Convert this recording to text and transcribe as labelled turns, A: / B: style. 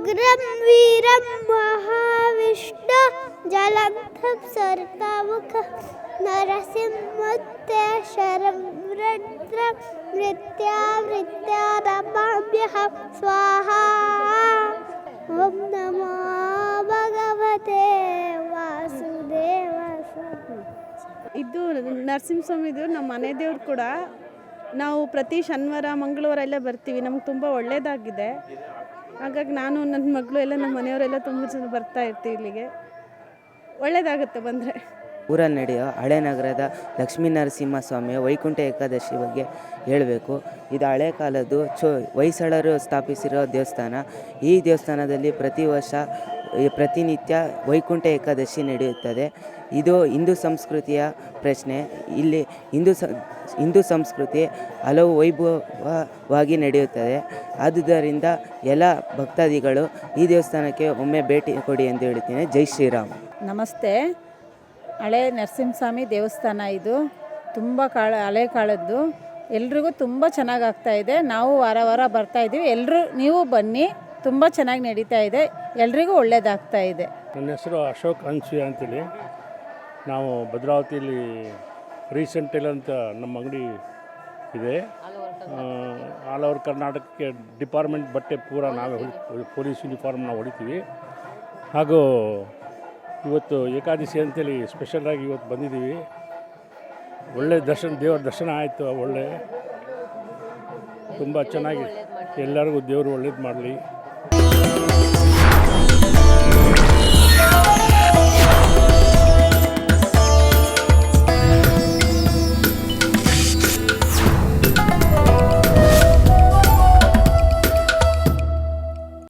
A: ಉಗ್ರಂ ವೀರಂ ಮಹಾವಿಷ್ಣು ಜಲಂಧಂ ಸರ್ಕಾಮುಖ ನರಸಿಂಹತೆ ಶರಂ ರುದ್ರಂ ಮೃತ್ಯಾನಮಾಮ್ಯಹಂ ಸ್ವಾಹಾ. ಓಂ ನಮೋ ಭಗವತೆ ವಾಸುದೇವಾಯ.
B: ಇದು ನರಸಿಂಹಸ್ವಾಮಿ ದೇವ್ರು ನಮ್ಮ ಮನೆ ದೇವ್ರು ಕೂಡ. ನಾವು ಪ್ರತಿ ಶನಿವಾರ ಮಂಗಳವಾರ ಎಲ್ಲ ಬರ್ತೀವಿ. ನಮ್ಗೆ ತುಂಬ ಒಳ್ಳೆಯದಾಗಿದೆ. ಹಾಗಾಗಿ ನಾನು ನನ್ನ ಮಗಳು ಎಲ್ಲ ನಮ್ಮ ಮನೆಯವರೆಲ್ಲ ತುಂಬ ಜನ ಬರ್ತಾ ಇರ್ತೀವಿ ಇಲ್ಲಿಗೆ. ಒಳ್ಳೆಯದಾಗುತ್ತೆ ಬಂದರೆ.
C: ಊರಲ್ಲಿ ನಡೆಯೋ ಹಳೆ ನಗರದ ಲಕ್ಷ್ಮೀ ನರಸಿಂಹಸ್ವಾಮಿಯ ವೈಕುಂಠ ಏಕಾದಶಿ ಬಗ್ಗೆ ಹೇಳಬೇಕು. ಇದು ಹಳೆ ಕಾಲದ್ದು ಹೊಯ್ಸಳರು ಸ್ಥಾಪಿಸಿರೋ ದೇವಸ್ಥಾನ. ಈ ದೇವಸ್ಥಾನದಲ್ಲಿ ಪ್ರತಿ ವರ್ಷ ಪ್ರತಿನಿತ್ಯ ವೈಕುಂಠ ಏಕಾದಶಿ ನಡೆಯುತ್ತದೆ. ಇದು ಹಿಂದೂ ಸಂಸ್ಕೃತಿಯ ಪ್ರಶ್ನೆ. ಇಲ್ಲಿ ಹಿಂದೂ ಸಂಸ್ಕೃತಿ ಹಲವು ವೈಭವವಾಗಿ ನಡೆಯುತ್ತದೆ. ಆದುದರಿಂದ ಎಲ್ಲ ಭಕ್ತಾದಿಗಳು ಈ ದೇವಸ್ಥಾನಕ್ಕೆ ಒಮ್ಮೆ ಭೇಟಿ ಕೊಡಿ ಎಂದು ಹೇಳ್ತೀನಿ. ಜೈ ಶ್ರೀರಾಮ್.
D: ನಮಸ್ತೆ. ಹಳೆ ನರಸಿಂಹಸ್ವಾಮಿ ದೇವಸ್ಥಾನ ಇದು ತುಂಬ ಹಳೆ ಕಾಲದ್ದು. ಎಲ್ರಿಗೂ ತುಂಬ ಚೆನ್ನಾಗಿ ಆಗ್ತಾಯಿದೆ. ನಾವು ವಾರ ವಾರ ಬರ್ತಾಯಿದ್ದೀವಿ. ಎಲ್ಲರೂ ನೀವು ಬನ್ನಿ, ತುಂಬ ಚೆನ್ನಾಗಿ ನಡೀತಾ ಇದೆ. ಎಲ್ರಿಗೂ ಒಳ್ಳೆಯದಾಗ್ತಾ ಇದೆ.
E: ನನ್ನ ಹೆಸರು ಅಶೋಕ್ ಅನ್ಸೂಯ ಅಂತೇಳಿ. ನಾವು ಭದ್ರಾವತಿಯಲ್ಲಿ ರೀಸೆಂಟಲ್ಲಿ ಅಂತ ನಮ್ಮ ಅಂಗಡಿ ಇದೆ. ಆಲ್ ಓವರ್ ಕರ್ನಾಟಕಕ್ಕೆ ಡಿಪಾರ್ಟ್ಮೆಂಟ್ ಬಟ್ಟೆ ಪೂರ ನಾವೇ ಪೊಲೀಸ್ ಯೂನಿಫಾರ್ಮ್ ನಾವು ಹೊಡಿತೀವಿ. ಹಾಗೂ ಇವತ್ತು ಏಕಾದಶಿ ಅಂತೇಳಿ ಸ್ಪೆಷಲಾಗಿ ಇವತ್ತು ಬಂದಿದ್ದೀವಿ. ಒಳ್ಳೆ ದೇವರ ದರ್ಶನ ಆಯಿತು. ಒಳ್ಳೆ ತುಂಬ ಚೆನ್ನಾಗಿ ಎಲ್ಲರಿಗೂ ದೇವರು ಒಳ್ಳೇದು ಮಾಡಲಿ.